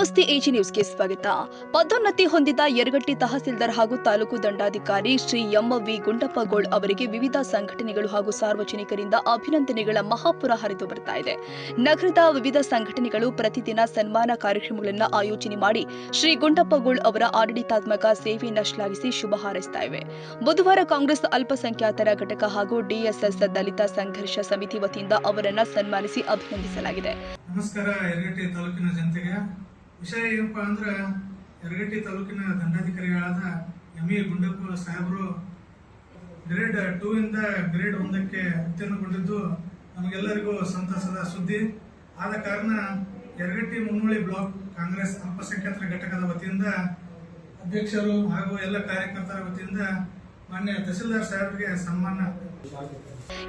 ನಮಸ್ತೆ ಎಜಿ ನ್ಯೂಸ್ಗೆ ಸ್ವಾಗತ. ಪದೋನ್ನತಿ ಹೊಂದಿದ ಯರಗಟ್ಟಿ ತಹಸೀಲ್ದಾರ್ ಹಾಗೂ ತಾಲೂಕು ದಂಡಾಧಿಕಾರಿ ಶ್ರೀ ಎಂ.ವಿ. ಗುಂಡಪ್ಪಗೋಳ್ ಅವರಿಗೆ ವಿವಿಧ ಸಂಘಟನೆಗಳು ಹಾಗೂ ಸಾರ್ವಜನಿಕರಿಂದ ಅಭಿನಂದನೆಗಳ ಮಹಾಪುರ ಹರಿದು ಬರ್ತಾ ಇದೆ. ನಗರದ ವಿವಿಧ ಸಂಘಟನೆಗಳು ಪ್ರತಿದಿನ ಸನ್ಮಾನ ಕಾರ್ಯಕ್ರಮಗಳನ್ನು ಆಯೋಜನೆ ಮಾಡಿ ಶ್ರೀ ಗುಂಡಪ್ಪಗೋಳ್ ಅವರ ಆಡಳಿತಾತ್ಮಕ ಸೇವೆಯನ್ನು ಶ್ಲಾಘಿಸಿ ಶುಭ ಹಾರೈಸ್ತಾ ಇವೆ. ಬುಧವಾರ ಕಾಂಗ್ರೆಸ್ ಅಲ್ಪಸಂಖ್ಯಾತರ ಘಟಕ ಹಾಗೂ ಡಿಎಸ್ಎಸ್ ದಲಿತ ಸಂಘರ್ಷ ಸಮಿತಿ ವತಿಯಿಂದ ಅವರನ್ನು ಸನ್ಮಾನಿಸಿ ಅಭಿನಂದಿಸಲಾಗಿದೆ. ನಮಸ್ಕಾರ ಯರಗಟ್ಟಿ ತಾಲೂಕಿನ ಜನತೆಗೆ. ವಿಷಯ ಏನಪ್ಪಾ ಅಂದ್ರೆ, ಯರಗಟ್ಟಿ ತಾಲೂಕಿನ ದಂಡಾಧಿಕಾರಿಗಳಾದ ಎಂ.ವಿ. ಗುಂಡಪ್ಪ ಸಾಹೇಬರು ಗ್ರೇಡ್ 2 ಇಂದ ಗ್ರೇಡ್ 1ಕ್ಕೆ ಉತ್ತೀರ್ಣಗೊಂಡಿದ್ದು ನಮಗೆಲ್ಲರಿಗೂ ಸಂತಸದ ಸುದ್ದಿ. ಆದ ಕಾರಣ ಯರಗಟ್ಟಿ ಮುನ್ನೋಳಿ ಬ್ಲಾಕ್ ಕಾಂಗ್ರೆಸ್ ಅಲ್ಪಸಂಖ್ಯಾತರ ಘಟಕದ ವತಿಯಿಂದ ಅಧ್ಯಕ್ಷರು ಹಾಗೂ ಎಲ್ಲ ಕಾರ್ಯಕರ್ತರ ವತಿಯಿಂದ ಮಾನ್ಯ ತಹಸೀಲ್ದಾರ್ ಸಾಹೇಬರಿಗೆ ಸನ್ಮಾನ.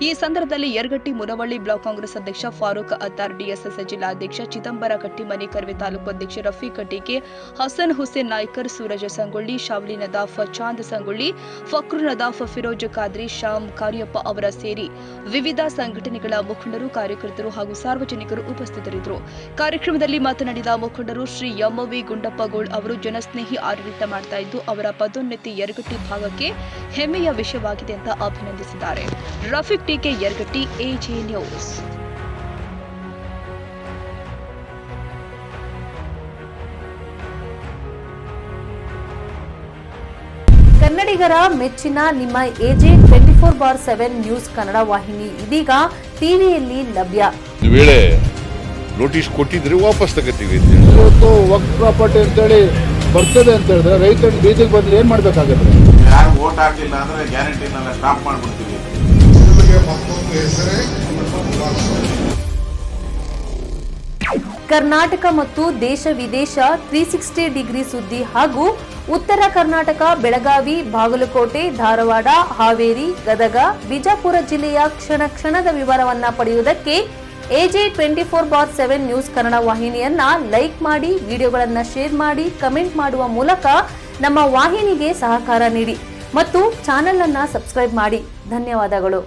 ಈ ಸಂದರ್ಭದಲ್ಲಿ ಯರಗಟ್ಟಿ ಮುನವಳ್ಳಿ ಬ್ಲಾಕ್ ಕಾಂಗ್ರೆಸ್ ಅಧ್ಯಕ್ಷ ಫಾರೂಕ್ ಅತ್ತಾರ್, ಡಿಎಸ್ಎಸ್ ಜಿಲ್ಲಾಧ್ಯಕ್ಷ ಚಿದಂಬರ ಕಟ್ಟಿಮನಿ, ಕರ್ವೆ ತಾಲೂಕು ಅಧ್ಯಕ್ಷ ರಫೀಕ್ ಟೀಕೆ, ಹಸನ್ ಹುಸೇನ್ ನಾಯ್ಕರ್, ಸೂರಜ್ ಸಂಗೊಳ್ಳಿ, ಶಾವ್ಲಿ ನದಾಫ್, ಚಾಂದ್ ಸಂಗೊಳ್ಳಿ, ಫಕ್ರು ನದಾಫ್, ಫಿರೋಜ್ ಖಾದ್ರಿ, ಶ್ಯಾಮ್ ಕಾರ್ಯಪ್ಪ ಅವರ ಸೇರಿ ವಿವಿಧ ಸಂಘಟನೆಗಳ ಮುಖಂಡರು, ಕಾರ್ಯಕರ್ತರು ಹಾಗೂ ಸಾರ್ವಜನಿಕರು ಉಪಸ್ಥಿತರಿದ್ದರು. ಕಾರ್ಯಕ್ರಮದಲ್ಲಿ ಮಾತನಾಡಿದ ಮುಖಂಡರು, ಶ್ರೀ ಎಂ.ವಿ. ಗುಂಡಪ್ಪಗೋಳ್ ಅವರು ಜನಸ್ನೇಹಿ ಆಡಳಿತ ಮಾಡ್ತಾ ಇದ್ದು ಅವರ ಪದೋನ್ನತಿ ಯರಗಟ್ಟಿ ಭಾಗಕ್ಕೆ ಹೆಮ್ಮೆಯ ವಿಷಯವಾಗಿದೆ ಅಂತ ಅಭಿನಂದಿಸಿದ್ದಾರೆ. ರಫೀಕ್ ಟೀಕೆ, ಯರಗಟ್ಟಿ, ಎಜಿ ನ್ಯೂಸ್. ಕನ್ನಡಿಗರ ಮೆಚ್ಚಿನ ನಿಮ್ಮ ಎಜೆ 24/7 ನ್ಯೂಸ್ ಕನ್ನಡ ವಾಹಿನಿ ಇದೀಗ ಟಿವಿಯಲ್ಲಿ ಲಭ್ಯ. ಒಂದು ವೇಳೆ ನೋಟಿಸ್ ಕೊಟ್ಟಿದ್ರೆ ವಾಪಸ್ ತಗೋತೀವಿ. ಇವತ್ತು ವಕ್ಫ್ ಪ್ರಾಪರ್ಟಿ ಅಂತೇಳಿ ಬರ್ತದೆ ಅಂತ ಹೇಳಿದ್ರೆ ರೈತರು ಬೀದಿಗೆ ಬಂದ್ರೆ ಏನ್ ಮಾಡ್ಬೇಕಾಗುತ್ತೆ? ಯಾರು ವೋಟ್ ಹಾಕಿಲ್ಲ ಅಂದ್ರೆ ಗ್ಯಾರಂಟಿನೆಲ್ಲ ಸ್ಟಾಪ್ ಮಾಡ್ಬಿಡ್ತೀವಿ. ಕರ್ನಾಟಕ ಮತ್ತು ದೇಶ ವಿದೇಶ 360 ಡಿಗ್ರಿ ಸುದ್ದಿ ಹಾಗೂ ಉತ್ತರ ಕರ್ನಾಟಕ, ಬೆಳಗಾವಿ, ಬಾಗಲಕೋಟೆ, ಧಾರವಾಡ, ಹಾವೇರಿ, ಗದಗ, ಬಿಜಾಪುರ ಜಿಲ್ಲೆಯ ಕ್ಷಣ ಕ್ಷಣದ ವಿವರವನ್ನ ಪಡೆಯುವುದಕ್ಕೆ ಎಜೆ 24/7 ನ್ಯೂಸ್ ಕನ್ನಡ ವಾಹಿನಿಯನ್ನ ಲೈಕ್ ಮಾಡಿ, ವಿಡಿಯೋಗಳನ್ನ ಶೇರ್ ಮಾಡಿ, ಕಮೆಂಟ್ ಮಾಡುವ ಮೂಲಕ ನಮ್ಮ ವಾಹಿನಿಗೆ ಸಹಕಾರ ನೀಡಿ ಮತ್ತು ಚಾನೆಲ್ ಅನ್ನ ಸಬ್ಸ್ಕ್ರೈಬ್ ಮಾಡಿ. ಧನ್ಯವಾದಗಳು.